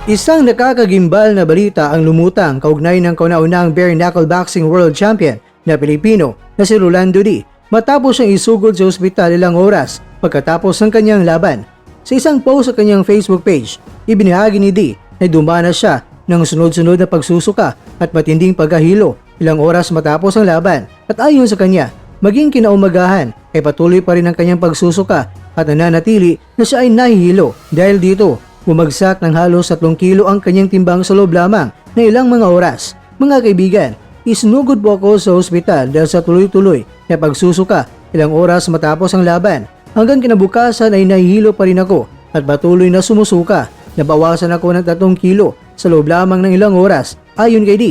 Isang nakakagimbal na balita ang lumutang kaugnay ng kauna-unahang bare knuckle boxing world champion na Pilipino na si Rolando D. matapos siyang isugod sa ospital ilang oras pagkatapos ng kanyang laban. Sa isang post sa kanyang Facebook page, ibinahagi ni D na dumanas siya ng sunod-sunod na pagsusuka at matinding pagkahilo ilang oras matapos ang laban at ayon sa kanya, maging kinaumagahan ay patuloy pa rin ang kanyang pagsusuka at nananatili na siya ay nahihilo dahil dito. Bumagsak ng halos 3 kilo ang kanyang timbang sa loob lamang na ilang mga oras. Mga kaibigan, isinugod po ako sa ospital dahil sa tuloy-tuloy na pagsusuka ilang oras matapos ang laban. Hanggang kinabukasan ay nahihilo pa rin ako at patuloy na sumusuka. Nabawasan ako ng 3 kilo sa loob lamang ng ilang oras. Ayon kay D,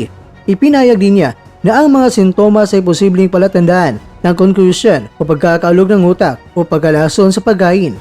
ipinayag din niya na ang mga sintomas ay posibleng palatandaan ng concussion o pagkakaalog ng utak o pagkalason sa pagkain.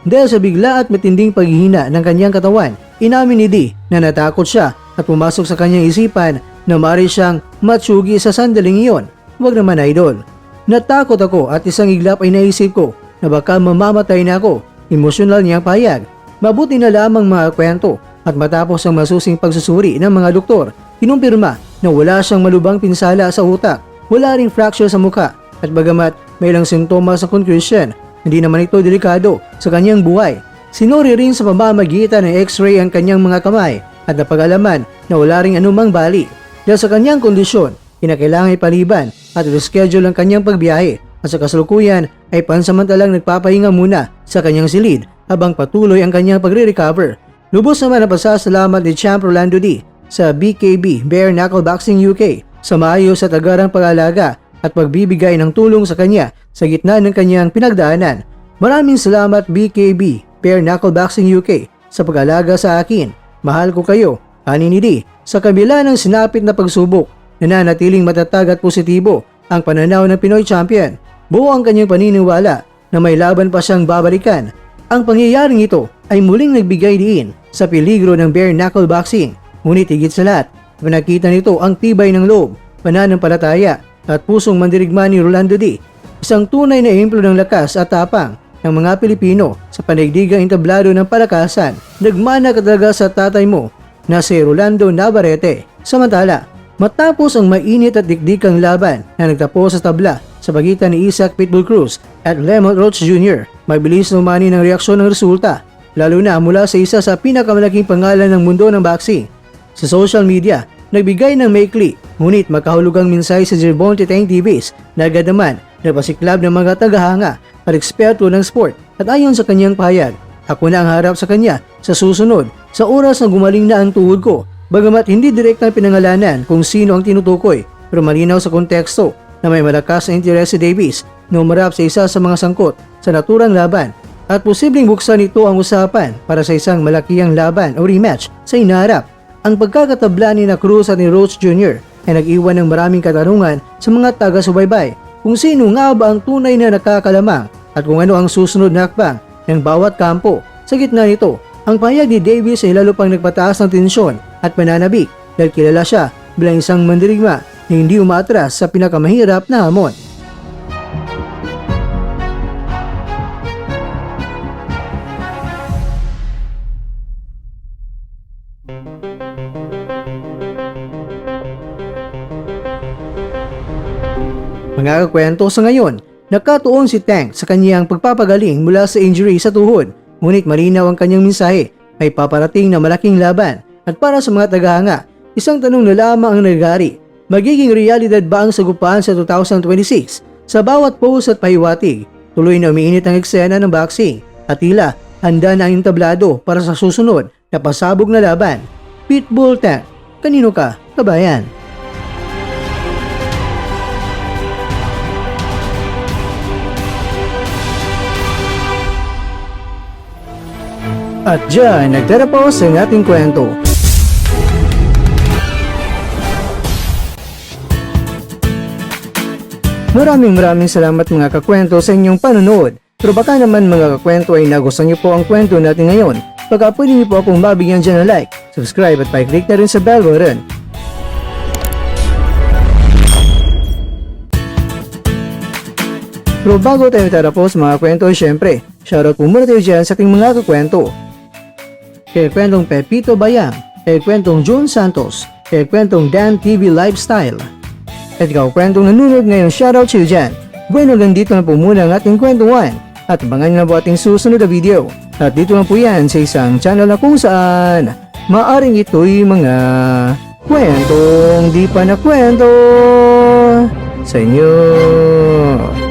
Dahil sa bigla at matinding paghihina ng kanyang katawan, inamin ni D na natakot siya at pumasok sa kanyang isipan na maaari siyang matsugi sa sandaling iyon. Huwag naman idol. Natakot ako at isang iglap ay naisip ko na baka mamamatay na ako. Emosyonal niyang payag. Mabuti na lamang mga kwento at matapos ang masusing pagsusuri ng mga doktor, kinumpirma na wala siyang malubhang pinsala sa utak, wala ring fracture sa muka at bagamat may ilang sintomas sa concussion, hindi naman ito delikado sa kanyang buhay. Sinuri rin sa pamamagitan ng x-ray ang kanyang mga kamay at napag-alaman na wala ring anumang bali. Dahil sa kanyang kondisyon, kinakailangan ipaliban at reschedule ang kanyang pagbiyahe at sa kasalukuyan ay pansamantalang nagpapahinga muna sa kanyang silid habang patuloy ang kanyang pagre-recover. Lubos naman ang pasasalamat ni Champ Rolando D sa BKB Bare Knuckle Boxing UK sa maayos at agarang pag-alaga at pagbibigay ng tulong sa kanya sa gitna ng kanyang pinagdaanan. Maraming salamat BKB Bare Knuckle Boxing UK sa pag-alaga sa akin. Mahal ko kayo, ani ni D. Sa kabila ng sinapit na pagsubok, nananatiling matatag at positibo ang pananaw ng Pinoy champion. Buo ang kanyang paniniwala na may laban pa siyang babalikan. Ang pangyayaring ito ay muling nagbigay diin sa peligro ng bare knuckle boxing. Ngunit higit sa lahat, pinakita nito ang tibay ng loob, pananampalataya at pusong mandirigma ni Rolando D. Isang tunay na ehemplo ng lakas at tapang ng mga Pilipino sa panigdigang entablado ng palakasan. Nagmana ka talaga sa tatay mo na si Rolando Navarrete. Samantala, matapos ang mainit at dikdikang laban na nagtapos sa tabla sa pagitan ni Isaac Pitbull Cruz at Lemon Roach Jr., mabilis na umani ng reaksyon ng resulta, lalo na mula sa isa sa pinakamalaking pangalan ng mundo ng boxing. Sa social media, nagbigay ng maikli ngunit makahulugang mensahe sa Gervonta Tank Davis na agad naman napasiklab ng mga tagahanga at eksperto ng sport at ayon sa kanyang pahayag, ako na ang harap sa kanya sa susunod sa oras na gumaling na ang tuhod ko. Bagamat hindi direktang pinangalanan kung sino ang tinutukoy, pero malinaw sa konteksto na may malakas na interes si Davis na umarap sa isa sa mga sangkot sa naturang laban at posibleng buksan ito ang usapan para sa isang malakihang laban o rematch sa inaharap. Ang pagkakatabla ni Cruz at ni Roach Jr. ay nag-iwan ng maraming katanungan sa mga taga-subaybay kung sino nga ba ang tunay na nakakalamang at kung ano ang susunod na hakbang ng bawat kampo. Sa gitna nito, ang pahayag ni Davis ay lalo pang nagpataas ng tensyon at pananabik dahil kilala siya bilang isang mandirigma na hindi umatras sa pinakamahirap na hamon. Mga kakwento sa ngayon, nakatuon si Tank sa kanyang pagpapagaling mula sa injury sa tuhod. Ngunit malinaw ang kanyang mensahe, may paparating na malaking laban. At para sa mga tagahanga, isang tanong na lamang ang nagari. Magiging realidad ba ang sagupaan sa 2026? Sa bawat post at pahiwatig, tuloy na umiinit ang eksena ng boxing at tila handa na ang entablado para sa susunod na pasabog na laban. Pitbull Tank, kanino ka, kabayan? At dyan, nagtatapos ang ating kwento. Maraming salamat mga kakwento sa inyong panonood. Pero baka naman mga kakwento ay nagustuhan niyo po ang kwento natin ngayon. Baka pwede niyo po akong mabigyan dyan ng like, subscribe at pa-click na rin sa bell button. Pero bago tayo tatapos mga kwento, syempre, shoutout po muna tayo dyan sa ating mga kakwento. kay kwentong Pepito Bayang, kay kwentong June Santos, kay kwentong Dan TV Lifestyle. At ikaw kwentong nanonood ngayon, shoutout sa'yo dyan. Bueno, hanggang dito na po muna ang ating kwentuhan at abangan nyo na po ating susunod na video. At dito lang po yan sa isang channel na kung saan maaring ito'y mga kwentong di pa na kwento sa inyo.